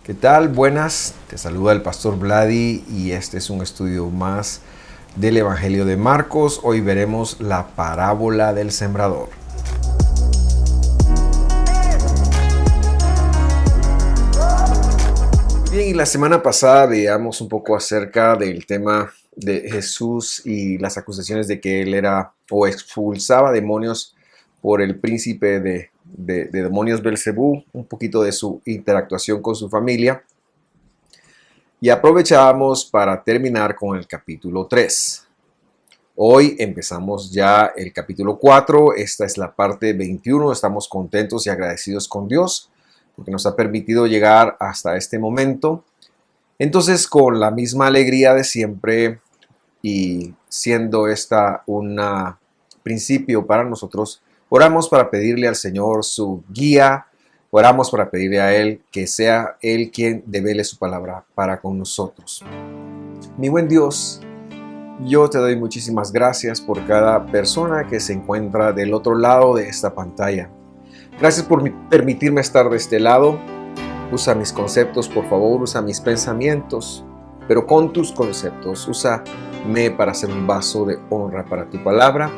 ¿Qué tal? Buenas, te saluda el pastor Vladi y este es un estudio más del Evangelio de Marcos. Hoy veremos la parábola del sembrador. Bien, y la semana pasada veíamos un poco acerca del tema de Jesús y las acusaciones de que él era o expulsaba demonios por el príncipe de demonios Belcebú, un poquito de su interactuación con su familia. Y aprovechábamos para terminar con el capítulo 3. Hoy empezamos ya el capítulo 4. Esta es la parte 21. Estamos contentos y agradecidos con Dios porque nos ha permitido llegar hasta este momento. Entonces, con la misma alegría de siempre y siendo esta un principio para nosotros, oramos para pedirle al Señor su guía. Oramos para pedirle a Él que sea Él quien devele su palabra para con nosotros. Mi buen Dios, yo te doy muchísimas gracias por cada persona que se encuentra del otro lado de esta pantalla. Gracias por permitirme estar de este lado. Usa mis conceptos, por favor, usa mis pensamientos, pero con tus conceptos. Úsame para ser un vaso de honra para tu palabra.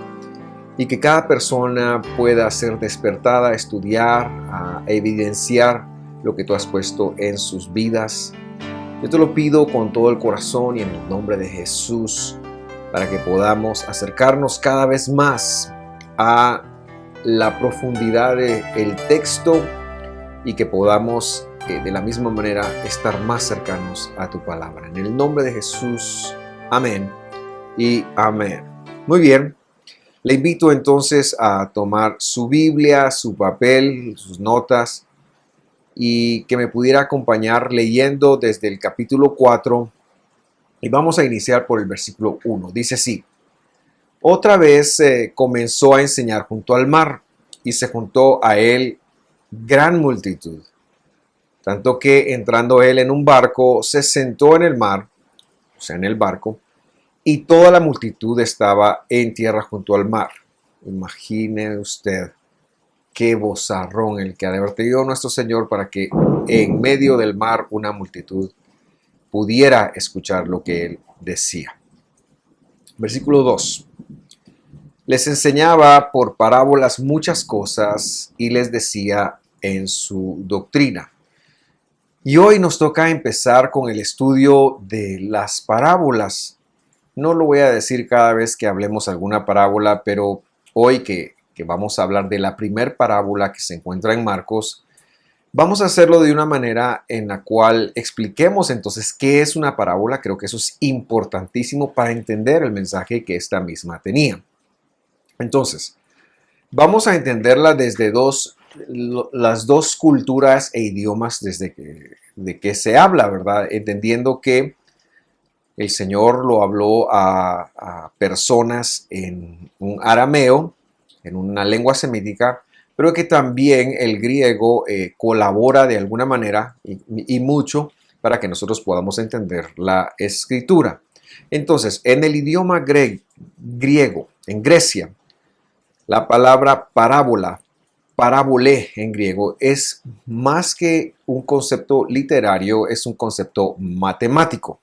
Y que cada persona pueda ser despertada a estudiar, a evidenciar lo que tú has puesto en sus vidas. Yo te lo pido con todo el corazón y en el nombre de Jesús, para que podamos acercarnos cada vez más a la profundidad del texto y que podamos de la misma manera estar más cercanos a tu palabra. En el nombre de Jesús, amén y amén. Muy bien. Le invito entonces a tomar su Biblia, su papel, sus notas y que me pudiera acompañar leyendo desde el capítulo 4 y vamos a iniciar por el versículo 1. Dice así: Otra vez comenzó a enseñar junto al mar y se juntó a él gran multitud, tanto que entrando él en un barco se sentó en el mar, o sea en el barco, y toda la multitud estaba en tierra junto al mar. Imagine usted qué vozarrón el que ha de haber tenido nuestro Señor para que en medio del mar una multitud pudiera escuchar lo que él decía. Versículo 2. Les enseñaba por parábolas muchas cosas y les decía en su doctrina. Y hoy nos toca empezar con el estudio de las parábolas. No lo voy a decir cada vez que hablemos alguna parábola, pero hoy que vamos a hablar de la primer parábola que se encuentra en Marcos, vamos a hacerlo de una manera en la cual expliquemos entonces qué es una parábola. Creo que eso es importantísimo para entender el mensaje que esta misma tenía. Entonces, vamos a entenderla desde las dos culturas e idiomas de que se habla, ¿verdad? Entendiendo que el Señor lo habló a personas en un arameo, en una lengua semítica, pero que también el griego colabora de alguna manera y mucho para que nosotros podamos entender la escritura. Entonces, en el idioma griego, en Grecia, la palabra parábola, parábole en griego, es más que un concepto literario, es un concepto matemático.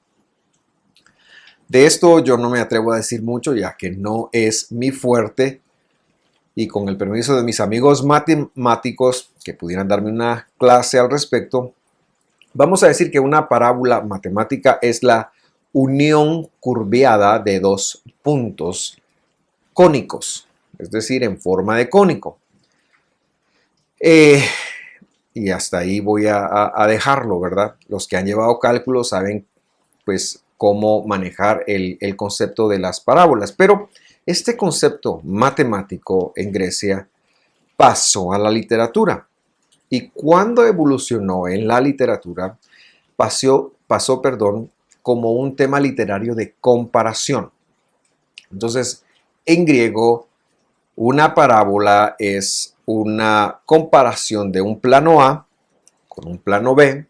De esto yo no me atrevo a decir mucho, ya que no es mi fuerte, y con el permiso de mis amigos matemáticos que pudieran darme una clase al respecto, vamos a decir que una parábola matemática es la unión curveada de dos puntos cónicos, es decir, en forma de cónico. Y hasta ahí voy a dejarlo, ¿verdad? Los que han llevado cálculo saben, pues, cómo manejar el concepto de las parábolas. Pero este concepto matemático en Grecia pasó a la literatura. Y cuando evolucionó en la literatura, pasó, como un tema literario de comparación. Entonces, en griego, una parábola es una comparación de un plano A con un plano B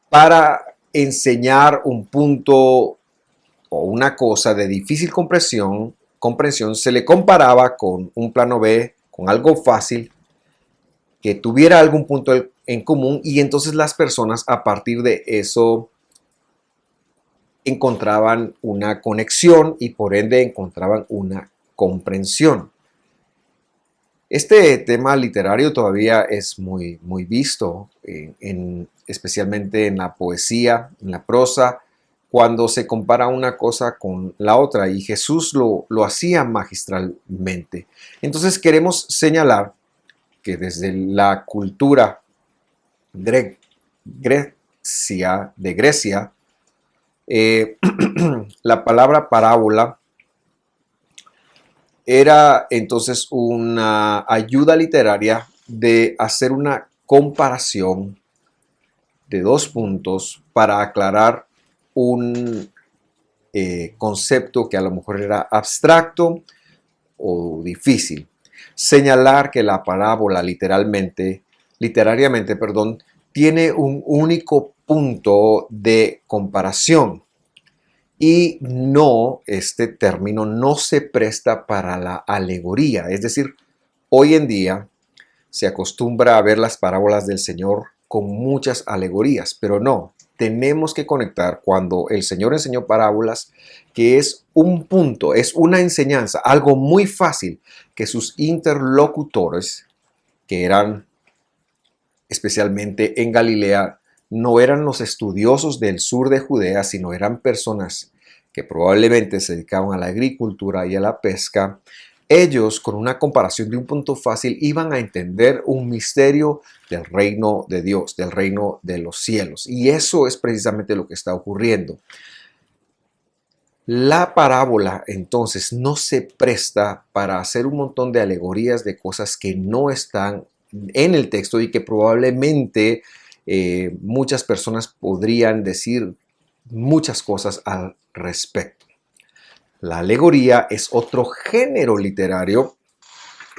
para enseñar un punto o una cosa de difícil comprensión, se le comparaba con un plano B, con algo fácil, que tuviera algún punto en común, y entonces las personas a partir de eso encontraban una conexión y por ende encontraban una comprensión. Este tema literario todavía es muy visto, especialmente en la poesía, en la prosa, cuando se compara una cosa con la otra, y Jesús lo hacía magistralmente. Entonces queremos señalar que desde la cultura de Grecia, la palabra parábola era entonces una ayuda literaria de hacer una comparación de dos puntos para aclarar un concepto que a lo mejor era abstracto o difícil. Señalar que la parábola literariamente, tiene un único punto de comparación. Y no, este término no se presta para la alegoría. Es decir, hoy en día se acostumbra a ver las parábolas del Señor con muchas alegorías, pero no. Tenemos que conectar cuando el Señor enseñó parábolas, que es un punto, es una enseñanza, algo muy fácil que sus interlocutores, que eran especialmente en Galilea, no eran los estudiosos del sur de Judea, sino eran personas que probablemente se dedicaban a la agricultura y a la pesca. Ellos, con una comparación de un punto fácil, iban a entender un misterio del reino de Dios, del reino de los cielos. Y eso es precisamente lo que está ocurriendo. La parábola, entonces, no se presta para hacer un montón de alegorías de cosas que no están en el texto y que probablemente muchas personas podrían decir muchas cosas al respecto. La alegoría es otro género literario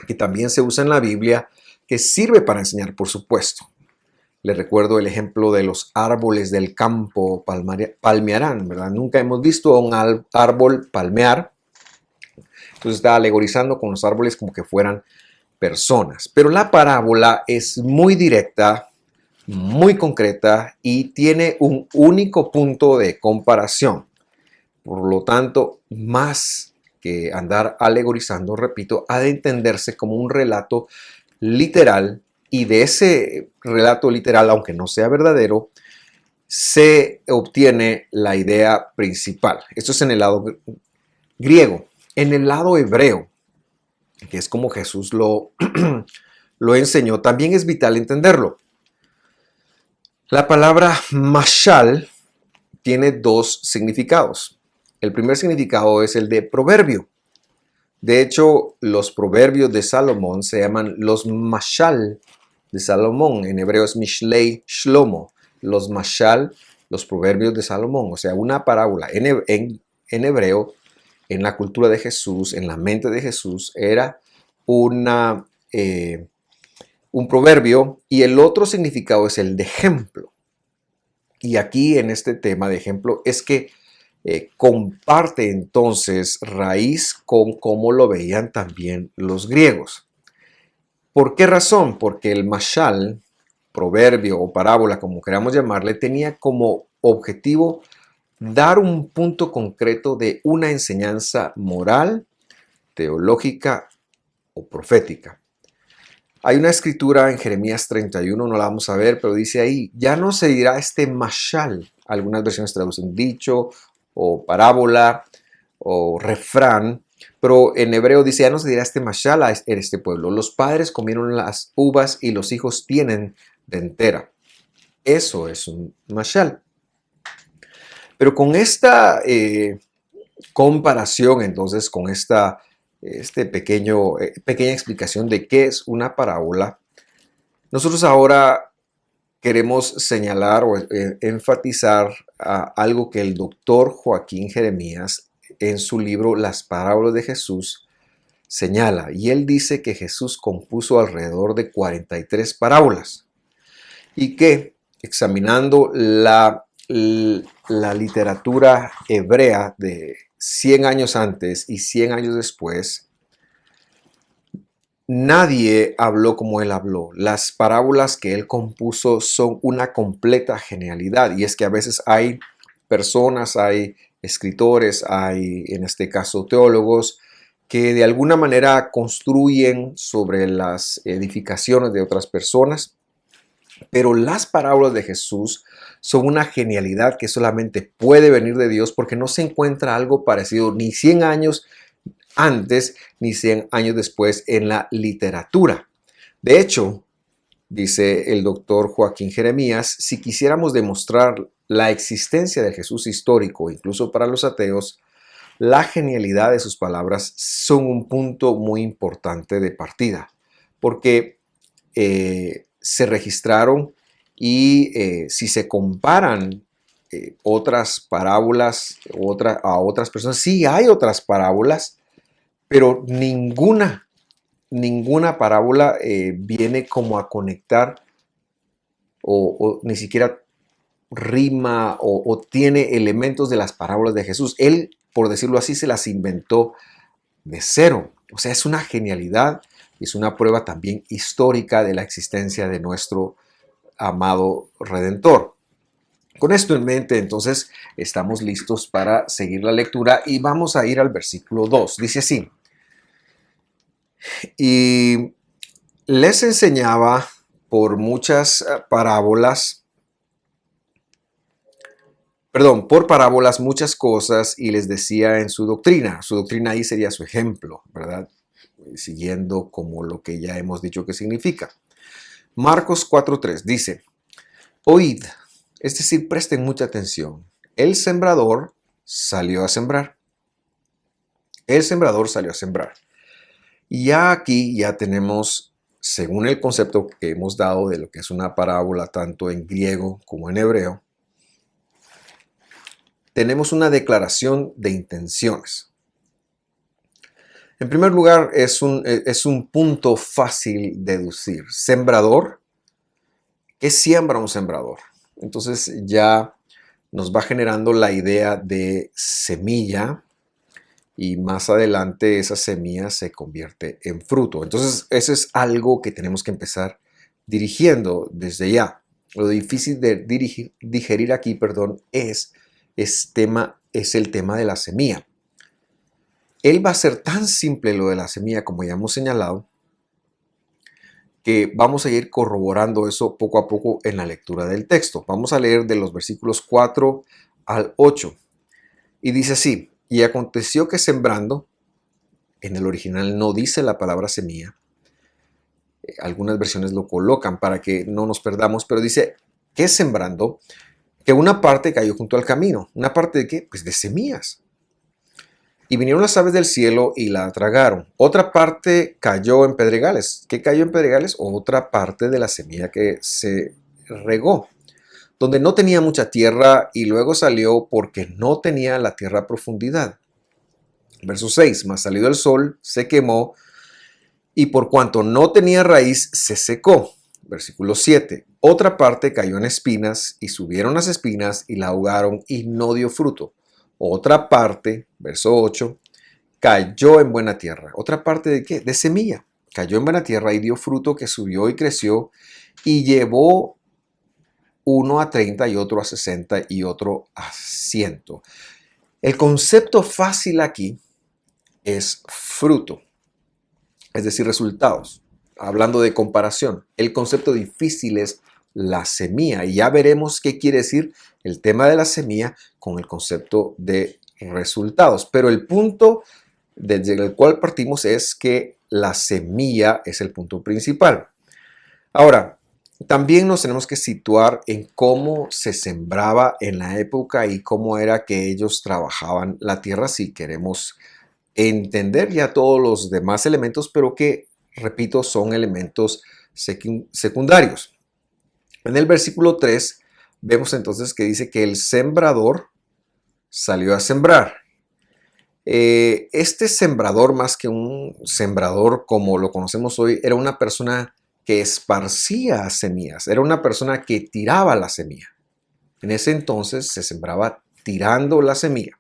que también se usa en la Biblia, que sirve para enseñar, por supuesto. Les recuerdo el ejemplo de los árboles del campo palmearán, ¿verdad? Nunca hemos visto a un árbol palmear. Entonces está alegorizando con los árboles como que fueran personas. Pero la parábola es muy directa, muy concreta y tiene un único punto de comparación. Por lo tanto, más que andar alegorizando, repito, ha de entenderse como un relato literal, y de ese relato literal, aunque no sea verdadero, se obtiene la idea principal. Esto es en el lado griego. En el lado hebreo, que es como Jesús lo enseñó, también es vital entenderlo. La palabra mashal tiene dos significados. El primer significado es el de proverbio. De hecho, los proverbios de Salomón se llaman los mashal de Salomón. En hebreo es Mishlei Shlomo. Los mashal, los proverbios de Salomón. O sea, una parábola. En hebreo, en la cultura de Jesús, en la mente de Jesús, era un proverbio, y el otro significado es el de ejemplo. Y aquí en este tema de ejemplo es que comparte entonces raíz con cómo lo veían también los griegos. ¿Por qué razón? Porque el mashal, proverbio o parábola, como queramos llamarle, tenía como objetivo dar un punto concreto de una enseñanza moral, teológica o profética. Hay una escritura en Jeremías 31, no la vamos a ver, pero dice ahí, ya no se dirá este mashal. Algunas versiones traducen dicho o parábola o refrán, pero en hebreo dice, ya no se dirá este mashal en este pueblo. Los padres comieron las uvas y los hijos tienen dentera. Eso es un mashal. Pero con esta comparación, entonces, con esta pequeña explicación de qué es una parábola, nosotros ahora queremos señalar o enfatizar algo que el doctor Joaquín Jeremías en su libro Las Parábolas de Jesús señala. Y él dice que Jesús compuso alrededor de 43 parábolas y que examinando la literatura hebrea de 100 años antes y 100 años después, nadie habló como él habló. Las parábolas que él compuso son una completa genialidad. Y es que a veces hay personas, hay escritores, hay en este caso teólogos, que de alguna manera construyen sobre las edificaciones de otras personas. Pero las parábolas de Jesús son una genialidad que solamente puede venir de Dios, porque no se encuentra algo parecido ni 100 años antes ni 100 años después en la literatura. De hecho, dice el doctor Joaquín Jeremías, si quisiéramos demostrar la existencia de Jesús histórico, incluso para los ateos, la genialidad de sus palabras son un punto muy importante de partida, porque se registraron y si se comparan otras parábolas a otras personas, sí hay otras parábolas, pero ninguna parábola viene como a conectar o ni siquiera rima o tiene elementos de las parábolas de Jesús. Él, por decirlo así, se las inventó de cero. O sea, es una genialidad y es una prueba también histórica de la existencia de nuestro amado Redentor. Con esto en mente, entonces, estamos listos para seguir la lectura y vamos a ir al versículo 2. Dice así: y les enseñaba por muchas parábolas, por parábolas muchas cosas y les decía en su doctrina. Su doctrina ahí sería su ejemplo, ¿verdad? Siguiendo como lo que ya hemos dicho que significa. Marcos 4:3 dice: oíd, es decir, presten mucha atención. El sembrador salió a sembrar. El sembrador salió a sembrar. Y ya aquí ya tenemos, según el concepto que hemos dado de lo que es una parábola, tanto en griego como en hebreo, tenemos una declaración de intenciones. En primer lugar, es un punto fácil deducir. Sembrador, ¿qué siembra un sembrador? Entonces ya nos va generando la idea de semilla y más adelante esa semilla se convierte en fruto. Entonces eso es algo que tenemos que empezar dirigiendo desde ya. Lo difícil de digerir aquí, es el tema de la semilla. Él va a ser tan simple lo de la semilla como ya hemos señalado, que vamos a ir corroborando eso poco a poco en la lectura del texto. Vamos a leer de los versículos 4 al 8. Y dice así: y aconteció que sembrando, en el original no dice la palabra semilla, algunas versiones lo colocan para que no nos perdamos, pero dice que sembrando, que una parte cayó junto al camino. ¿Una parte de qué? Pues de semillas. Y vinieron las aves del cielo y la tragaron. Otra parte cayó en pedregales. ¿Qué cayó en pedregales? Otra parte de la semilla que se regó, donde no tenía mucha tierra y luego salió porque no tenía la tierra profundidad. Verso 6, mas salido el sol, se quemó y por cuanto no tenía raíz, se secó. Versículo 7, otra parte cayó en espinas y subieron las espinas y la ahogaron y no dio fruto. Otra parte, verso 8, cayó en buena tierra. ¿Otra parte de qué? De semilla. Cayó en buena tierra y dio fruto que subió y creció y llevó uno a 30 y otro a 60 y otro a 100. El concepto fácil aquí es fruto, es decir, resultados. Hablando de comparación, el concepto difícil es la semilla y ya veremos qué quiere decir el tema de la semilla con el concepto de resultados. Pero el punto desde el cual partimos es que la semilla es el punto principal. Ahora, también nos tenemos que situar en cómo se sembraba en la época y cómo era que ellos trabajaban la tierra si queremos entender ya todos los demás elementos, pero que, repito, son elementos secundarios. En el versículo 3 vemos entonces que dice que el sembrador salió a sembrar. Este sembrador, más que un sembrador como lo conocemos hoy, era una persona que esparcía semillas, era una persona que tiraba la semilla. En ese entonces se sembraba tirando la semilla.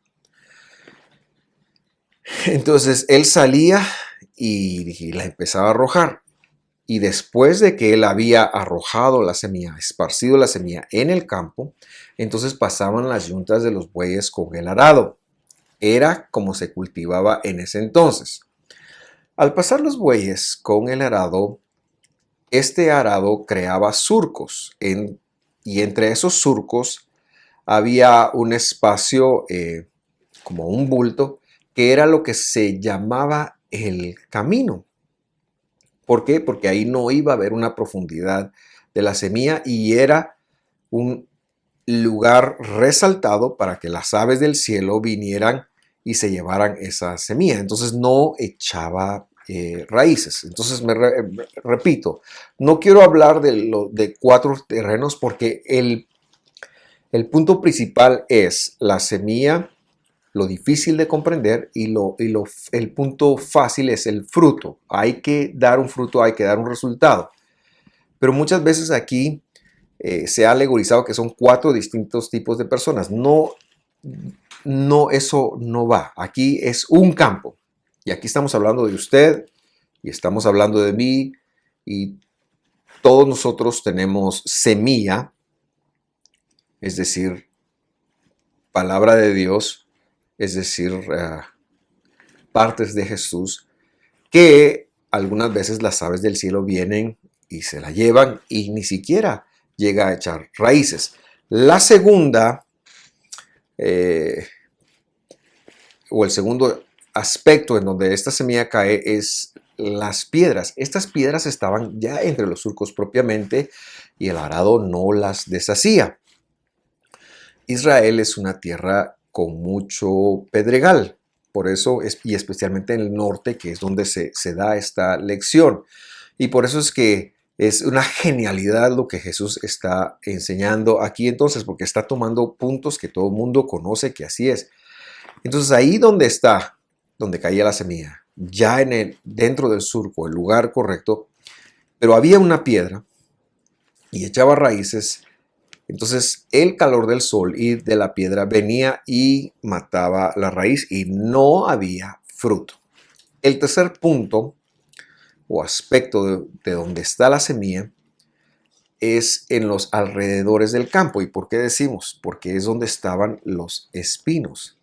Entonces él salía y la empezaba a arrojar. Y después de que él había arrojado la semilla, esparcido la semilla en el campo, entonces pasaban las yuntas de los bueyes con el arado. Era como se cultivaba en ese entonces. Al pasar los bueyes con el arado, este arado creaba surcos y entre esos surcos había un espacio como un bulto que era lo que se llamaba el camino. ¿Por qué? Porque ahí no iba a haber una profundidad de la semilla y era un lugar resaltado para que las aves del cielo vinieran y se llevaran esa semilla. Entonces no echaba raíces. Entonces repito, no quiero hablar de 4 terrenos porque el punto principal es la semilla, lo difícil de comprender y el punto fácil es el fruto. Hay que dar un fruto, hay que dar un resultado. Pero muchas veces aquí se ha alegorizado que son 4 distintos tipos de personas. No, eso no va. Aquí es un campo. Y aquí estamos hablando de usted y estamos hablando de mí y todos nosotros tenemos semilla, es decir, palabra de Dios, es decir, partes de Jesús, que algunas veces las aves del cielo vienen y se la llevan y ni siquiera llega a echar raíces. La segunda, o el segundo aspecto en donde esta semilla cae es las piedras. Estas piedras estaban ya entre los surcos propiamente y el arado no las deshacía. Israel es una tierra con mucho pedregal, por eso, y especialmente en el norte, que es donde se da esta lección. Y por eso es que es una genialidad lo que Jesús está enseñando aquí entonces, porque está tomando puntos que todo el mundo conoce que así es. Entonces ahí donde está, donde caía la semilla, ya dentro del surco, el lugar correcto, pero había una piedra y echaba raíces. Entonces el calor del sol y de la piedra venía y mataba la raíz y no había fruto. El tercer punto o aspecto de donde está la semilla es en los alrededores del campo. ¿Y por qué decimos? Porque es donde estaban los espinos.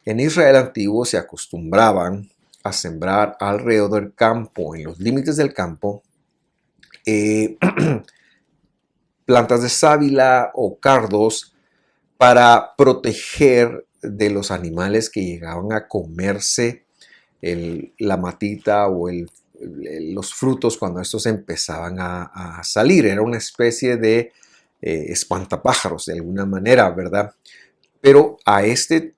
En Israel antiguo se acostumbraban a sembrar alrededor del campo, en los límites del campo, plantas de sábila o cardos para proteger de los animales que llegaban a comerse la matita o los frutos cuando estos empezaban a salir. Era una especie de espantapájaros de alguna manera, ¿verdad? Pero a este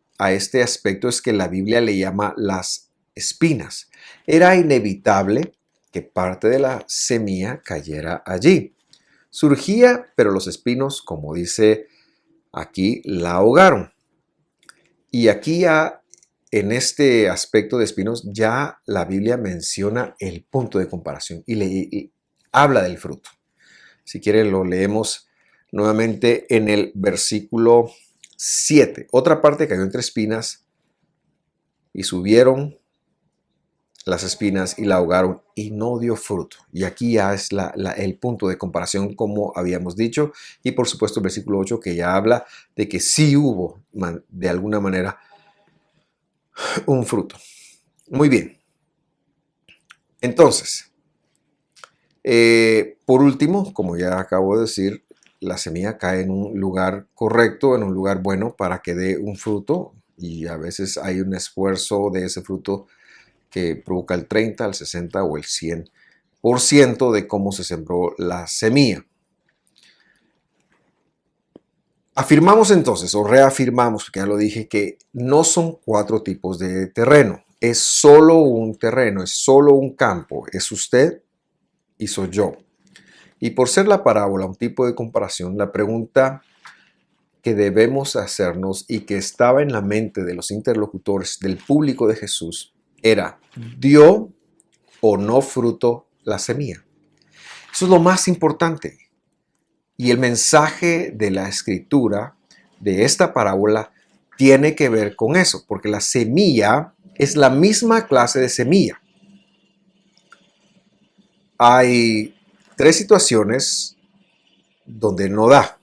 aspecto es que la Biblia le llama las espinas. Era inevitable que parte de la semilla cayera allí. Surgía, pero los espinos, como dice aquí, la ahogaron. Y aquí ya, en este aspecto de espinos, ya la Biblia menciona el punto de comparación y habla del fruto. Si quieren lo leemos nuevamente en el versículo 7. Otra parte cayó entre espinas y subieron las espinas y la ahogaron y no dio fruto. Y aquí ya es el punto de comparación como habíamos dicho. Y por supuesto el versículo 8 que ya habla de que sí hubo de alguna manera un fruto. Muy bien. Entonces, por último, como ya acabo de decir, la semilla cae en un lugar correcto, en un lugar bueno para que dé un fruto. Y a veces hay un esfuerzo de ese fruto que provoca el 30, el 60 o el 100% de cómo se sembró la semilla. Afirmamos entonces, o reafirmamos, porque ya lo dije, que no son 4 tipos de terreno. Es solo un terreno, es solo un campo. Es usted y soy yo. Y por ser la parábola un tipo de comparación, la pregunta que debemos hacernos y que estaba en la mente de los interlocutores del público de Jesús era, ¿dio o no fruto la semilla? Eso es lo más importante. Y el mensaje de la escritura de esta parábola tiene que ver con eso, porque la semilla es la misma clase de semilla. hay tres situaciones donde no da.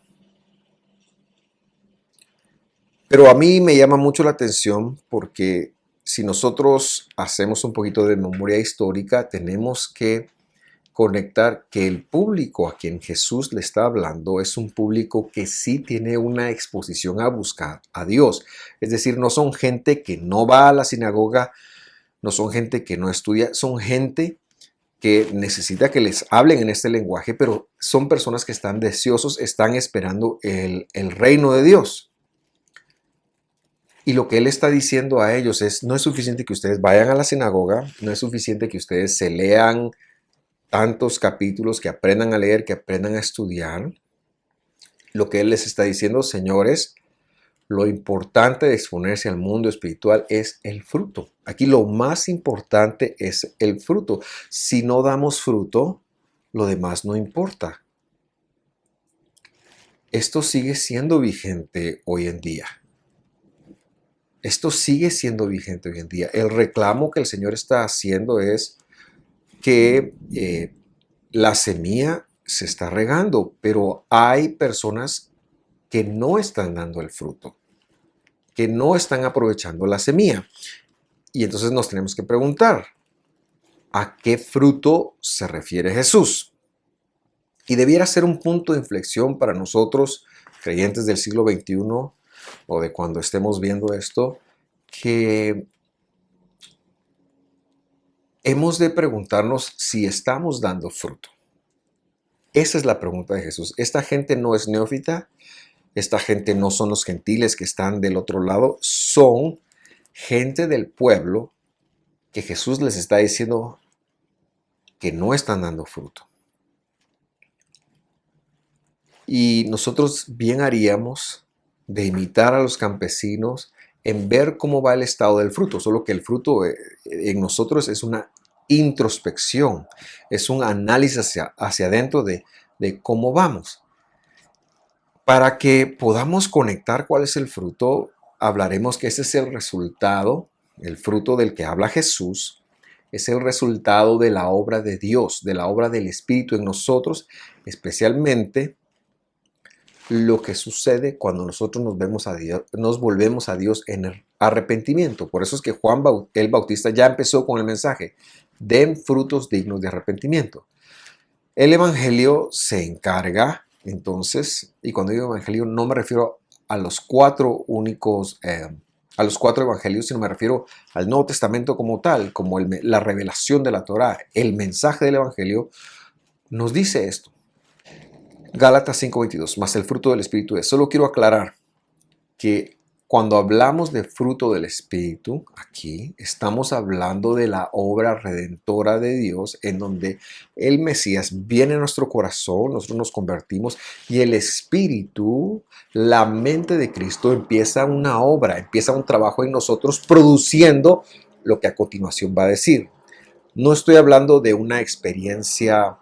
Pero a mí me llama mucho la atención porque si nosotros hacemos un poquito de memoria histórica, tenemos que conectar que el público a quien Jesús le está hablando es un público que sí tiene una exposición a buscar a Dios. Es decir, no son gente que no va a la sinagoga, no son gente que no estudia, son gente que necesita que les hablen en este lenguaje, pero son personas que están deseosos, están esperando el reino de Dios. Y lo que él está diciendo a ellos es, no es suficiente que ustedes vayan a la sinagoga, no es suficiente que ustedes se lean tantos capítulos, que aprendan a leer, que aprendan a estudiar. Lo que él les está diciendo, señores, lo importante de exponerse al mundo espiritual es el fruto. Aquí lo más importante es el fruto. Si no damos fruto, lo demás no importa. Esto sigue siendo vigente hoy en día. Esto sigue siendo vigente hoy en día. El reclamo que el Señor está haciendo es que la semilla se está regando, pero hay personas que no están dando el fruto, que no están aprovechando la semilla. Y entonces nos tenemos que preguntar, ¿a qué fruto se refiere Jesús? Y debiera ser un punto de inflexión para nosotros, creyentes del siglo XXI, o de cuando estemos viendo esto, que hemos de preguntarnos si estamos dando fruto. Esa es la pregunta de Jesús. Esta gente no es neófita, esta gente no son los gentiles que están del otro lado, son gente del pueblo que Jesús les está diciendo que no están dando fruto. Y nosotros bien haríamos de imitar a los campesinos en ver cómo va el estado del fruto, solo que el fruto en nosotros es una introspección, es un análisis hacia adentro de cómo vamos. Para que podamos conectar cuál es el fruto, hablaremos que ese es el resultado, el fruto del que habla Jesús, es el resultado de la obra de Dios, de la obra del Espíritu en nosotros, especialmente lo que sucede cuando nosotros nos volvemos a Dios en el arrepentimiento. Por eso es que Juan el Bautista ya empezó con el mensaje: den frutos dignos de arrepentimiento. El Evangelio se encarga, entonces, y cuando digo Evangelio no me refiero a los cuatro únicos, a los cuatro Evangelios, sino me refiero al Nuevo Testamento como tal, como la revelación de la Torá. El mensaje del Evangelio nos dice esto. Gálatas 5:22, más el fruto del Espíritu es. Solo quiero aclarar que cuando hablamos de fruto del Espíritu, aquí estamos hablando de la obra redentora de Dios, en donde el Mesías viene a nuestro corazón, nosotros nos convertimos y el Espíritu, la mente de Cristo, empieza una obra, empieza un trabajo en nosotros produciendo lo que a continuación va a decir. No estoy hablando de una experiencia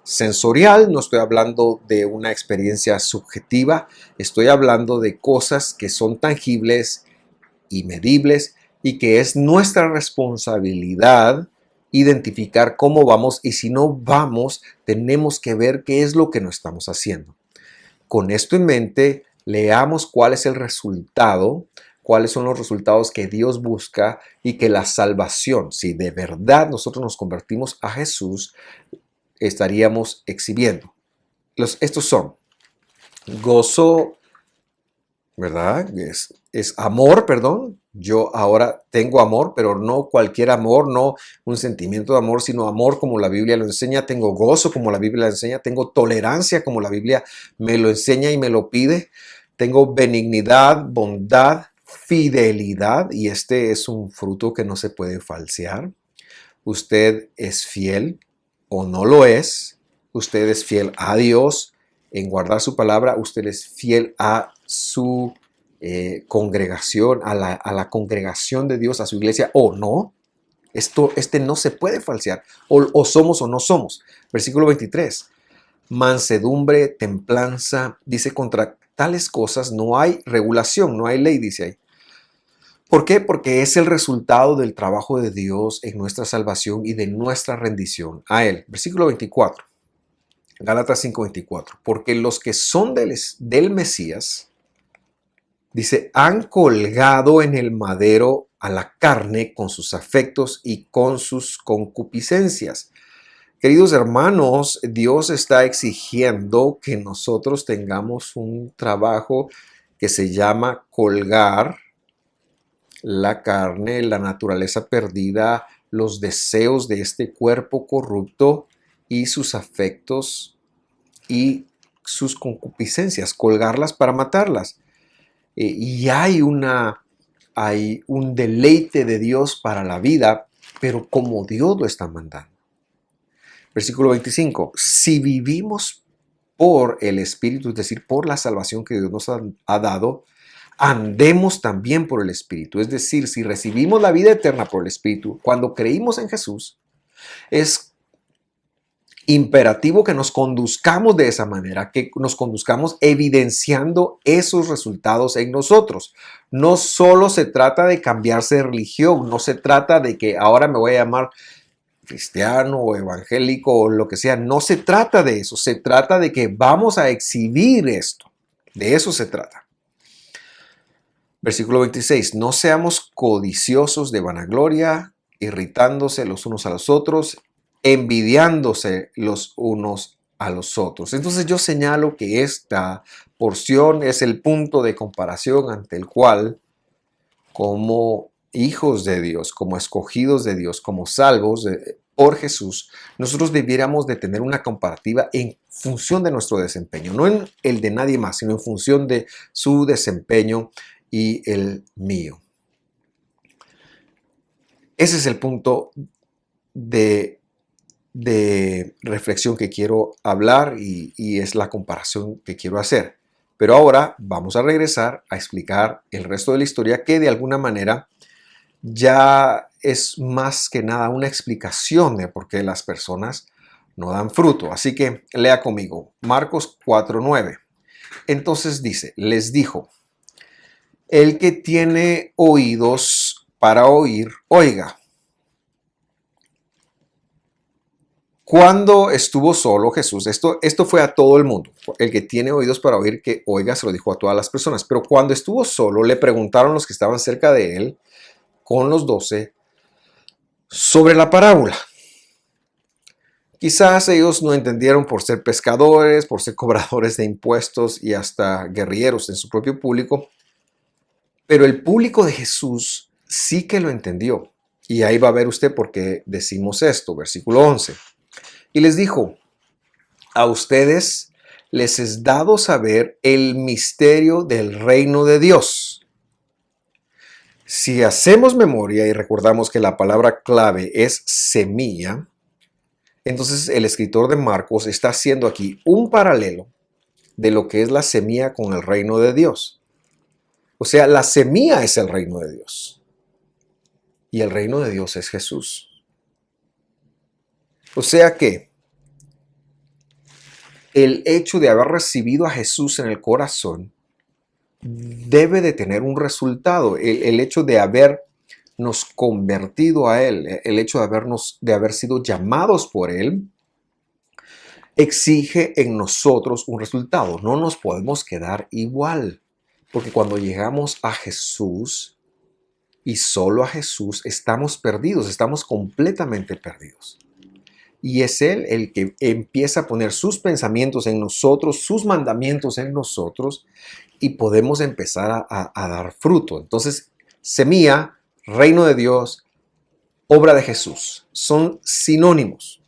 sensorial, no estoy hablando de una experiencia subjetiva, estoy hablando de cosas que son tangibles y medibles y que es nuestra responsabilidad identificar cómo vamos, y si no vamos, tenemos que ver qué es lo que no estamos haciendo. Con esto en mente, leamos cuál es el resultado, cuáles son los resultados que Dios busca y que la salvación, si de verdad nosotros nos convertimos a Jesús, estaríamos exhibiendo. Estos son gozo, ¿verdad? Es amor, perdón. Yo ahora tengo amor, pero no cualquier amor, no un sentimiento de amor, sino amor como la Biblia lo enseña. Tengo gozo como la Biblia lo enseña. Tengo tolerancia como la Biblia me lo enseña y me lo pide. Tengo benignidad, bondad, fidelidad, y este es un fruto que no se puede falsear. Usted es fiel o no lo es. Usted es fiel a Dios en guardar su palabra. Usted es fiel a su congregación, a la congregación de Dios, a su iglesia, o no. Este no se puede falsear. O somos o no somos. Versículo 23. Mansedumbre, templanza. Dice, contra tales cosas no hay regulación, no hay ley, dice ahí. ¿Por qué? Porque es el resultado del trabajo de Dios en nuestra salvación y de nuestra rendición a Él. Versículo 24, Gálatas 5:24. Porque los que son del Mesías, dice, han colgado en el madero a la carne con sus afectos y con sus concupiscencias. Queridos hermanos, Dios está exigiendo que nosotros tengamos un trabajo que se llama colgar la carne, la naturaleza perdida, los deseos de este cuerpo corrupto y sus afectos y sus concupiscencias, colgarlas para matarlas. Y hay un deleite de Dios para la vida, pero como Dios lo está mandando. Versículo 25. Si vivimos por el Espíritu, es decir, por la salvación que Dios nos ha dado, andemos también por el Espíritu. Es decir, si recibimos la vida eterna por el Espíritu, cuando creímos en Jesús, es imperativo que nos conduzcamos de esa manera, que nos conduzcamos evidenciando esos resultados en nosotros. No solo se trata de cambiarse de religión, no se trata de que ahora me voy a llamar cristiano o evangélico o lo que sea. No se trata de eso, se trata de que vamos a exhibir esto. De eso se trata. Versículo 26. No seamos codiciosos de vanagloria, irritándose los unos a los otros, envidiándose los unos a los otros. Entonces yo señalo que esta porción es el punto de comparación ante el cual, como hijos de Dios, como escogidos de Dios, como salvos por Jesús, nosotros debiéramos de tener una comparativa en función de nuestro desempeño, no en el de nadie más, sino en función de su desempeño y el mío. Ese es el punto de reflexión que quiero hablar y es la comparación que quiero hacer. Pero ahora vamos a regresar a explicar el resto de la historia que de alguna manera ya es más que nada una explicación de por qué las personas no dan fruto. Así que lea conmigo Marcos 4:9. Entonces dice, les dijo, el que tiene oídos para oír, oiga. Cuando estuvo solo Jesús, esto fue a todo el mundo. El que tiene oídos para oír, que oiga, se lo dijo a todas las personas. Pero cuando estuvo solo, le preguntaron los que estaban cerca de él, con los 12, sobre la parábola. Quizás ellos no entendieron por ser pescadores, por ser cobradores de impuestos y hasta guerrilleros en su propio público. Pero el público de Jesús sí que lo entendió. Y ahí va a ver usted por qué decimos esto, versículo 11. Y les dijo, a ustedes les es dado saber el misterio del reino de Dios. Si hacemos memoria y recordamos que la palabra clave es semilla, entonces el escritor de Marcos está haciendo aquí un paralelo de lo que es la semilla con el reino de Dios. O sea, la semilla es el reino de Dios. Y el reino de Dios es Jesús. O sea que el hecho de haber recibido a Jesús en el corazón debe de tener un resultado. El hecho de habernos convertido a Él, el hecho de haber sido llamados por Él, exige en nosotros un resultado. No nos podemos quedar igual. Porque cuando llegamos a Jesús y solo a Jesús, estamos perdidos, estamos completamente perdidos. Y es Él el que empieza a poner sus pensamientos en nosotros, sus mandamientos en nosotros, y podemos empezar a dar fruto. Entonces, semilla, reino de Dios, obra de Jesús, son sinónimos.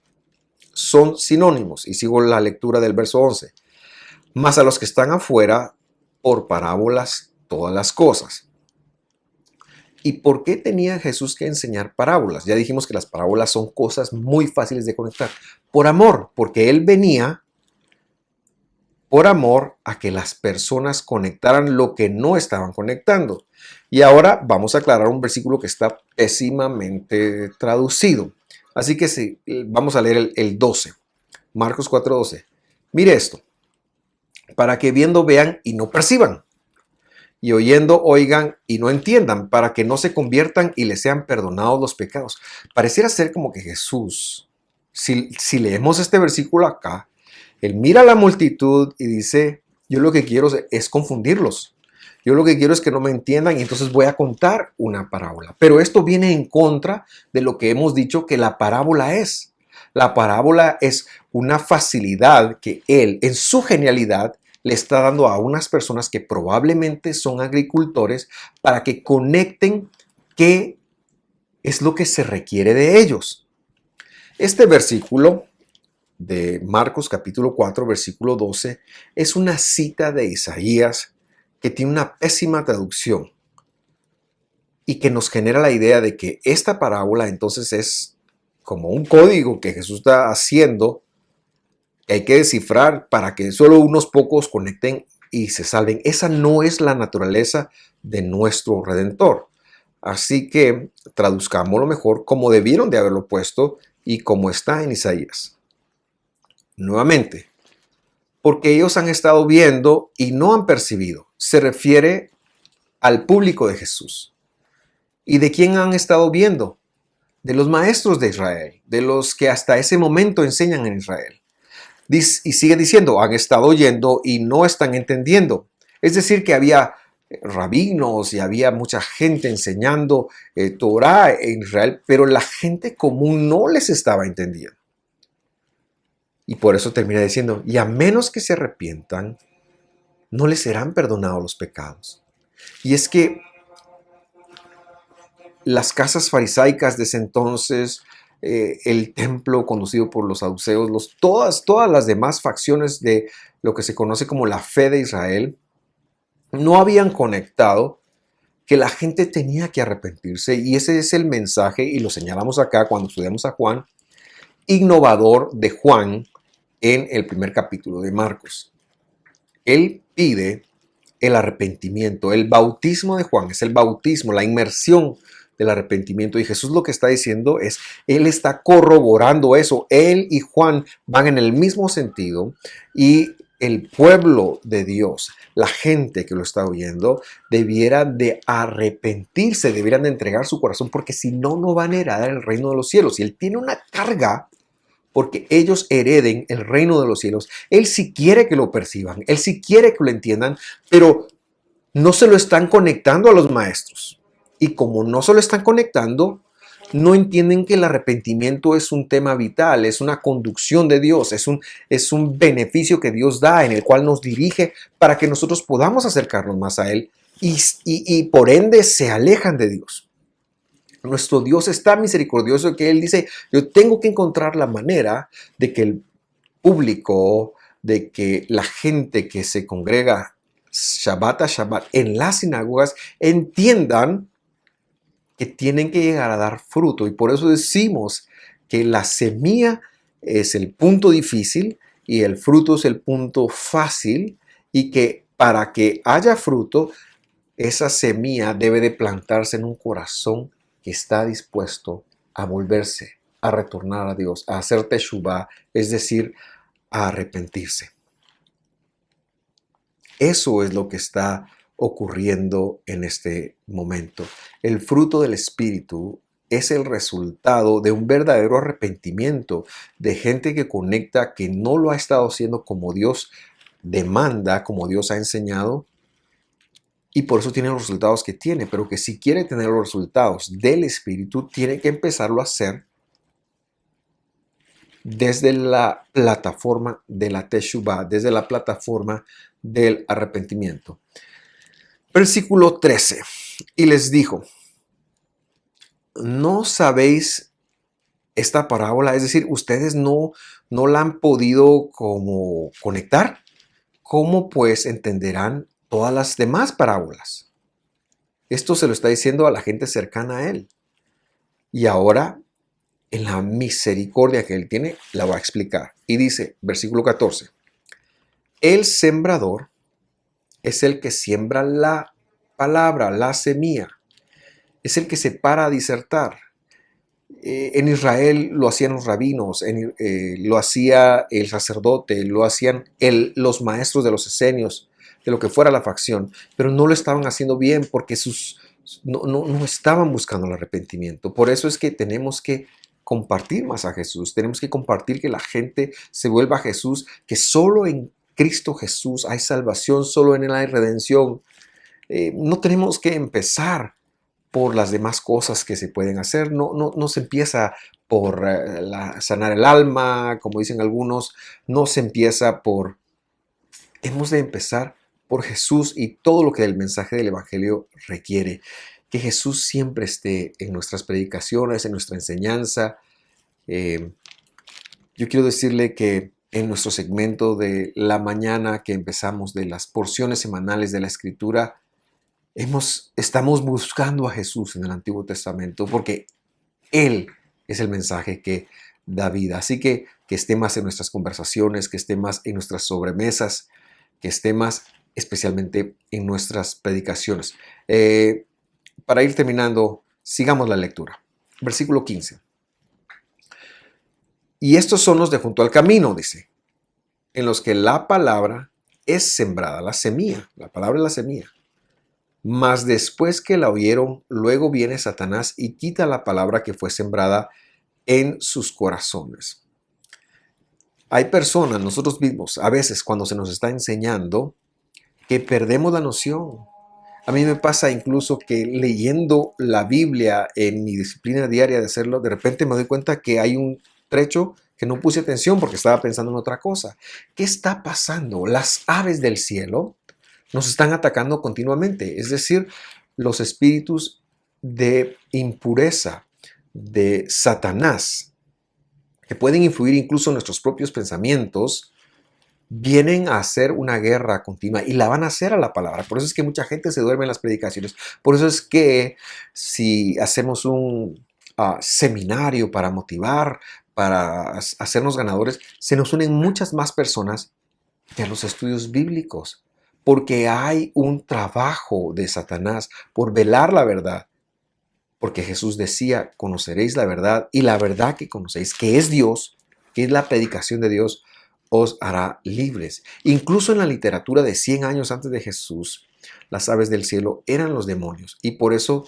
Son sinónimos. Y sigo la lectura del verso 11. Mas a los que están afuera, por parábolas, todas las cosas. ¿Y por qué tenía Jesús que enseñar parábolas? Ya dijimos que las parábolas son cosas muy fáciles de conectar. Por amor, porque Él venía por amor a que las personas conectaran lo que no estaban conectando. Y ahora vamos a aclarar un versículo que está pésimamente traducido. Así que sí, vamos a leer el 12. Marcos 4:12. Mire esto. Para que viendo vean y no perciban. y oyendo oigan y no entiendan, para que no se conviertan y les sean perdonados los pecados. Pareciera ser como que Jesús, si leemos este versículo acá, él mira a la multitud y dice, yo lo que quiero es confundirlos. Yo lo que quiero es que no me entiendan y entonces voy a contar una parábola. Pero esto viene en contra de lo que hemos dicho que la parábola es. La parábola es una facilidad que él, en su genialidad, le está dando a unas personas que probablemente son agricultores para que conecten qué es lo que se requiere de ellos. Este versículo de Marcos capítulo 4, versículo 12, es una cita de Isaías que tiene una pésima traducción y que nos genera la idea de que esta parábola entonces es como un código que Jesús está haciendo que hay que descifrar para que solo unos pocos conecten y se salven. Esa no es la naturaleza de nuestro Redentor. Así que traduzcámoslo mejor como debieron de haberlo puesto y como está en Isaías. Nuevamente, porque ellos han estado viendo y no han percibido. Se refiere al público de Jesús. ¿Y de quién han estado viendo? De los maestros de Israel, de los que hasta ese momento enseñan en Israel. Y sigue diciendo, han estado oyendo y no están entendiendo. Es decir, que había rabinos y había mucha gente enseñando Torah en Israel, pero la gente común no les estaba entendiendo. Y por eso termina diciendo, y a menos que se arrepientan, no les serán perdonados los pecados. Y es que las casas farisaicas de ese entonces, el templo conducido por los saduceos, todas las demás facciones de lo que se conoce como la fe de Israel, no habían conectado que la gente tenía que arrepentirse. Y ese es el mensaje, y lo señalamos acá cuando estudiamos a Juan, innovador de Juan en el primer capítulo de Marcos. Él pide el arrepentimiento. El bautismo de Juan es el bautismo, la inmersión del arrepentimiento. Y Jesús lo que está diciendo es, Él está corroborando eso. Él y Juan van en el mismo sentido y el pueblo de Dios, la gente que lo está oyendo, debiera de arrepentirse, debieran de entregar su corazón, porque si no, no van a heredar el reino de los cielos. Y Él tiene una carga porque ellos hereden el reino de los cielos. Él sí quiere que lo perciban, Él sí quiere que lo entiendan, pero no se lo están conectando a los maestros. Y como no se lo están conectando, no entienden que el arrepentimiento es un tema vital, es una conducción de Dios, es un beneficio que Dios da en el cual nos dirige para que nosotros podamos acercarnos más a Él y por ende se alejan de Dios. Nuestro Dios es tan misericordioso que Él dice, yo tengo que encontrar la manera de que el público, de que la gente que se congrega Shabbat a Shabbat en las sinagogas entiendan que tienen que llegar a dar fruto. Y por eso decimos que la semilla es el punto difícil y el fruto es el punto fácil, y que para que haya fruto, esa semilla debe de plantarse en un corazón que está dispuesto a volverse, a retornar a Dios, a hacer teshuvah, es decir, a arrepentirse. Eso es lo que está ocurriendo en este momento. El fruto del Espíritu es el resultado de un verdadero arrepentimiento, de gente que conecta, que no lo ha estado haciendo como Dios demanda, como Dios ha enseñado, y por eso tiene los resultados que tiene, pero que si quiere tener los resultados del Espíritu, tiene que empezarlo a hacer desde la plataforma de la Teshuvah, desde la plataforma del arrepentimiento. Versículo 13. Y les dijo, ¿no sabéis esta parábola? Es decir, ustedes no la han podido como conectar. ¿Cómo pues entenderán todas las demás parábolas? Esto se lo está diciendo a la gente cercana a Él. Y ahora, en la misericordia que Él tiene, la va a explicar. Y dice, versículo 14, el sembrador es el que siembra la palabra, la semilla. Es el que se para a disertar. En Israel lo hacían los rabinos, lo hacía el sacerdote, lo hacían los maestros de los esenios, de lo que fuera la facción, pero no lo estaban haciendo bien porque no estaban buscando el arrepentimiento. Por eso es que tenemos que compartir más a Jesús, tenemos que compartir que la gente se vuelva a Jesús, que solo en Cristo Jesús hay salvación, solo en Él hay redención. No tenemos que empezar por las demás cosas que se pueden hacer. No se empieza por sanar el alma, como dicen algunos. No se empieza por... Hemos de empezar por Jesús y todo lo que el mensaje del Evangelio requiere. Que Jesús siempre esté en nuestras predicaciones, en nuestra enseñanza. Yo quiero decirle que en nuestro segmento de la mañana que empezamos de las porciones semanales de la Escritura, estamos buscando a Jesús en el Antiguo Testamento porque Él es el mensaje que da vida. Así que esté más en nuestras conversaciones, que esté más en nuestras sobremesas, que esté más especialmente en nuestras predicaciones. Para ir terminando, sigamos la lectura. Versículo 15. Y estos son los de junto al camino, dice, en los que la palabra es sembrada, la semilla, la palabra es la semilla. Mas después que la oyeron, luego viene Satanás y quita la palabra que fue sembrada en sus corazones. Hay personas, nosotros mismos, a veces cuando se nos está enseñando, que perdemos la noción. A mí me pasa incluso que leyendo la Biblia en mi disciplina diaria de hacerlo, de repente me doy cuenta que hay un trecho que no puse atención porque estaba pensando en otra cosa. ¿Qué está pasando? Las aves del cielo nos están atacando continuamente, es decir, los espíritus de impureza, de Satanás, que pueden influir incluso en nuestros propios pensamientos, vienen a hacer una guerra continua y la van a hacer a la palabra. Por eso es que mucha gente se duerme en las predicaciones. Por eso es que si hacemos un seminario para motivar, para hacernos ganadores, se nos unen muchas más personas que a los estudios bíblicos, porque hay un trabajo de Satanás por velar la verdad. Porque Jesús decía, conoceréis la verdad y la verdad que conocéis, que es Dios, que es la predicación de Dios, os hará libres. Incluso en la literatura de 100 años antes de Jesús, las aves del cielo eran los demonios y por eso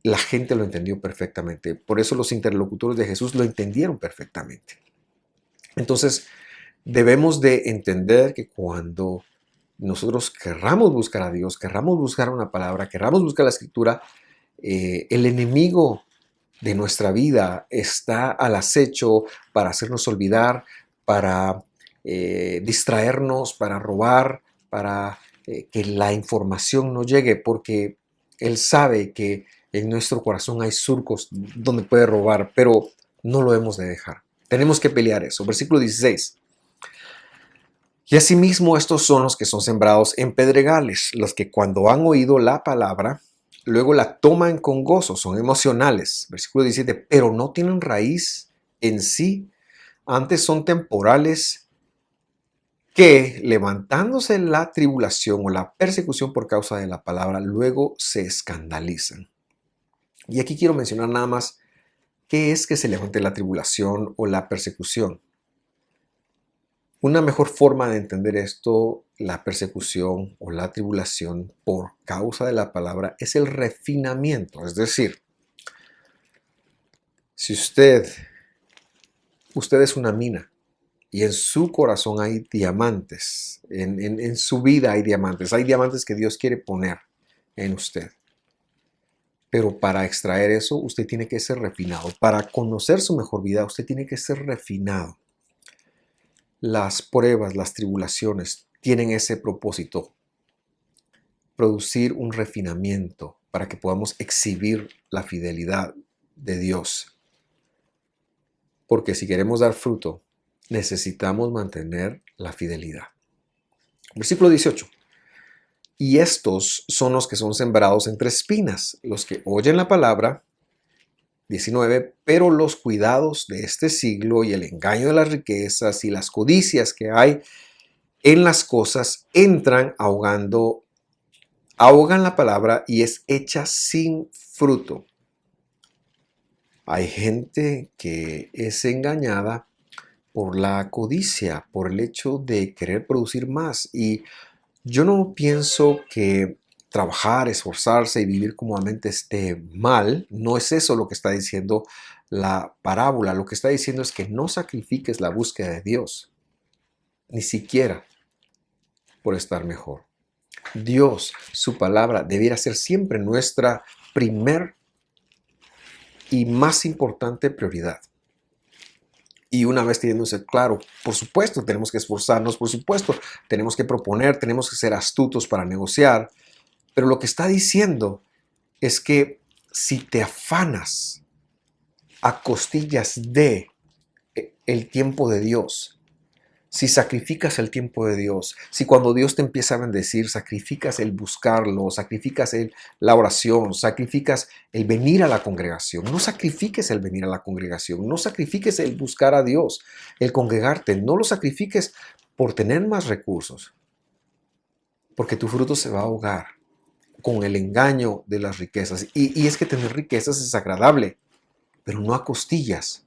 la gente lo entendió perfectamente. Por eso los interlocutores de Jesús lo entendieron perfectamente. Entonces, debemos de entender que cuando nosotros querramos buscar a Dios, querramos buscar una palabra, querramos buscar la Escritura, el enemigo de nuestra vida está al acecho para hacernos olvidar, para distraernos, para robar, para que la información no llegue, porque él sabe que en nuestro corazón hay surcos donde puede robar, pero no lo hemos de dejar. Tenemos que pelear eso. Versículo 16. Y asimismo estos son los que son sembrados en pedregales, los que cuando han oído la palabra, luego la toman con gozo, son emocionales. Versículo 17, pero no tienen raíz en sí, antes son temporales que, levantándose la tribulación o la persecución por causa de la palabra, luego se escandalizan. Y aquí quiero mencionar nada más qué es que se levante la tribulación o la persecución. Una mejor forma de entender esto, la persecución o la tribulación por causa de la palabra, es el refinamiento. Es decir, si usted es una mina y en su corazón hay diamantes, en su vida hay diamantes que Dios quiere poner en usted. Pero para extraer eso, usted tiene que ser refinado. Para conocer su mejor vida, usted tiene que ser refinado. Las pruebas, las tribulaciones tienen ese propósito, producir un refinamiento para que podamos exhibir la fidelidad de Dios. Porque si queremos dar fruto, necesitamos mantener la fidelidad. Versículo 18. Y estos son los que son sembrados entre espinas, los que oyen la palabra. 19, pero los cuidados de este siglo y el engaño de las riquezas y las codicias que hay en las cosas entran ahogan la palabra y es hecha sin fruto. Hay gente que es engañada por la codicia, por el hecho de querer producir más y Yo no pienso que trabajar, esforzarse y vivir cómodamente esté mal. No es eso lo que está diciendo la parábola. Lo que está diciendo es que no sacrifiques la búsqueda de Dios, ni siquiera por estar mejor. Dios, su palabra, debiera ser siempre nuestra primer y más importante prioridad. Y una vez teniéndose claro, por supuesto, tenemos que esforzarnos, por supuesto, tenemos que proponer, tenemos que ser astutos para negociar, pero lo que está diciendo es que si te afanas a costillas de el tiempo de Dios, si sacrificas el tiempo de Dios, si cuando Dios te empieza a bendecir, sacrificas el buscarlo, sacrificas la oración, sacrificas el venir a la congregación, no sacrifiques el venir a la congregación, no sacrifiques el buscar a Dios, el congregarte, no lo sacrifiques por tener más recursos, porque tu fruto se va a ahogar con el engaño de las riquezas. Y es que tener riquezas es agradable, pero no a costillas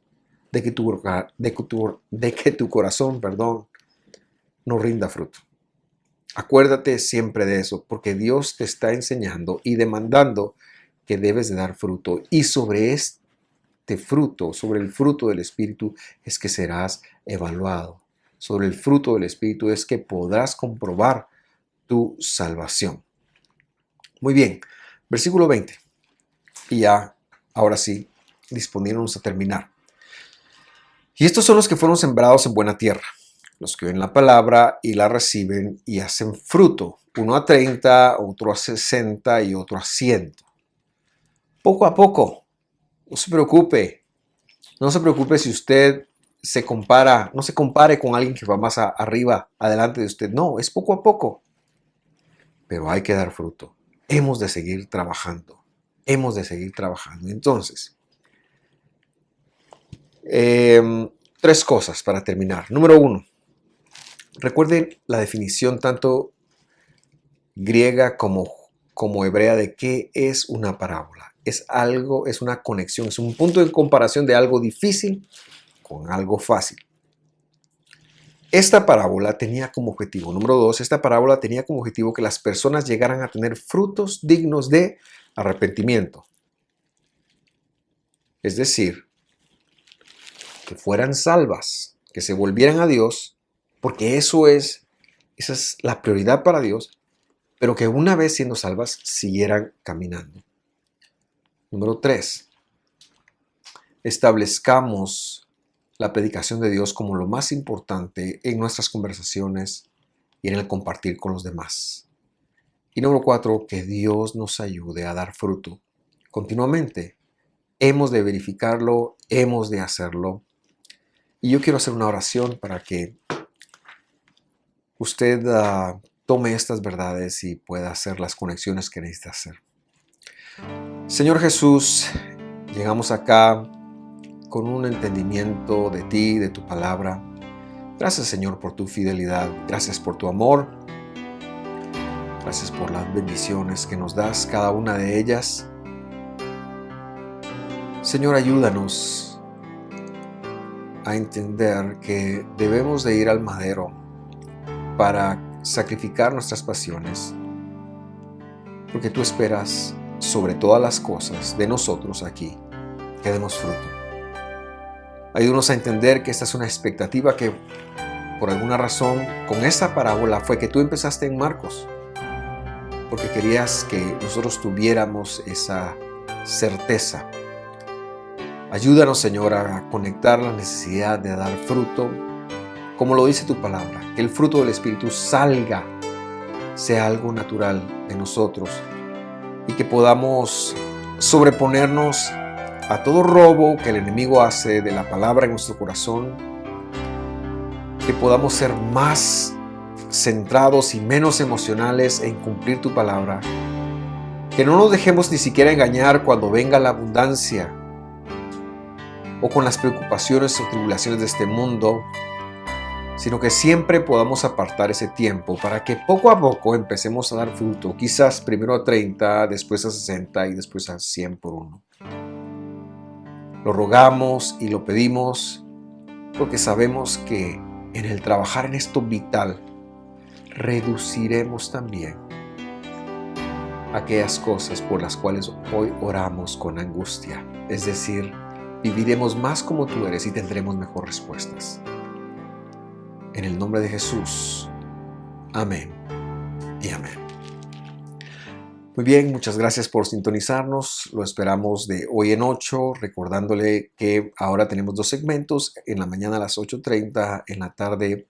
de que tu corazón, no rinda fruto. Acuérdate siempre de eso, porque Dios te está enseñando y demandando que debes de dar fruto. Y sobre este fruto, sobre el fruto del Espíritu, es que serás evaluado. Sobre el fruto del Espíritu es que podrás comprobar tu salvación. Muy bien, versículo 20. Y ya, ahora sí, disponiéndonos a terminar. Y estos son los que fueron sembrados en buena tierra, los que oyen la palabra y la reciben y hacen fruto, uno a 30, otro a 60 y otro a 100. Poco a poco, no se preocupe, no se preocupe si usted se compara, no se compare con alguien que va más arriba, adelante de usted, no, es poco a poco, pero hay que dar fruto, hemos de seguir trabajando, hemos de seguir trabajando. Entonces, tres cosas para terminar. Número 1. Recuerden la definición tanto griega como hebrea de qué es una parábola. Es algo, es una conexión, es un punto de comparación de algo difícil con algo fácil. Esta parábola tenía como objetivo, número 2, esta parábola tenía como objetivo que las personas llegaran a tener frutos dignos de arrepentimiento. Es decir, que fueran salvas, que se volvieran a Dios, porque esa es la prioridad para Dios, pero que una vez siendo salvas siguieran caminando. Número 3, establezcamos la predicación de Dios como lo más importante en nuestras conversaciones y en el compartir con los demás. Y número 4, que Dios nos ayude a dar fruto continuamente. Hemos de verificarlo, hemos de hacerlo. Y yo quiero hacer una oración para que usted tome estas verdades y pueda hacer las conexiones que necesita hacer. Señor Jesús, llegamos acá con un entendimiento de ti, de tu palabra. Gracias, Señor, por tu fidelidad. Gracias por tu amor. Gracias por las bendiciones que nos das, cada una de ellas. Señor, ayúdanos a entender que debemos de ir al madero para sacrificar nuestras pasiones, porque tú esperas sobre todas las cosas de nosotros aquí que demos fruto. Ayúdanos a entender que esta es una expectativa que por alguna razón con esta parábola fue que tú empezaste en Marcos, porque querías que nosotros tuviéramos esa certeza. Ayúdanos, Señor, a conectar la necesidad de dar fruto, como lo dice tu palabra, que el fruto del Espíritu salga, sea algo natural de nosotros y que podamos sobreponernos a todo robo que el enemigo hace de la palabra en nuestro corazón, que podamos ser más centrados y menos emocionales en cumplir tu palabra, que no nos dejemos ni siquiera engañar cuando venga la abundancia o con las preocupaciones o tribulaciones de este mundo, sino que siempre podamos apartar ese tiempo para que poco a poco empecemos a dar fruto, quizás primero a 30, después a 60 y después a 100 por uno. Lo rogamos y lo pedimos porque sabemos que en el trabajar en esto vital reduciremos también aquellas cosas por las cuales hoy oramos con angustia. Es decir, viviremos más como tú eres y tendremos mejores respuestas. En el nombre de Jesús. Amén y amén. Muy bien, muchas gracias por sintonizarnos. Lo esperamos de hoy en 8, recordándole que ahora tenemos 2 segmentos, en la mañana a las 8:30, en la tarde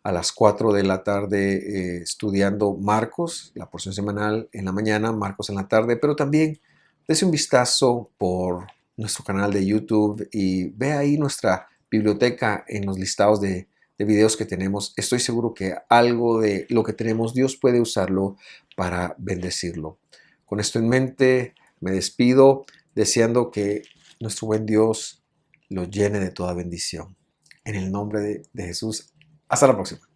a las 4 de la tarde estudiando Marcos, la porción semanal en la mañana, Marcos en la tarde, pero también dése un vistazo por nuestro canal de YouTube y ve ahí nuestra biblioteca en los listados de videos que tenemos. Estoy seguro que algo de lo que tenemos Dios puede usarlo para bendecirlo. Con esto en mente me despido deseando que nuestro buen Dios lo llene de toda bendición. En el nombre de Jesús. Hasta la próxima.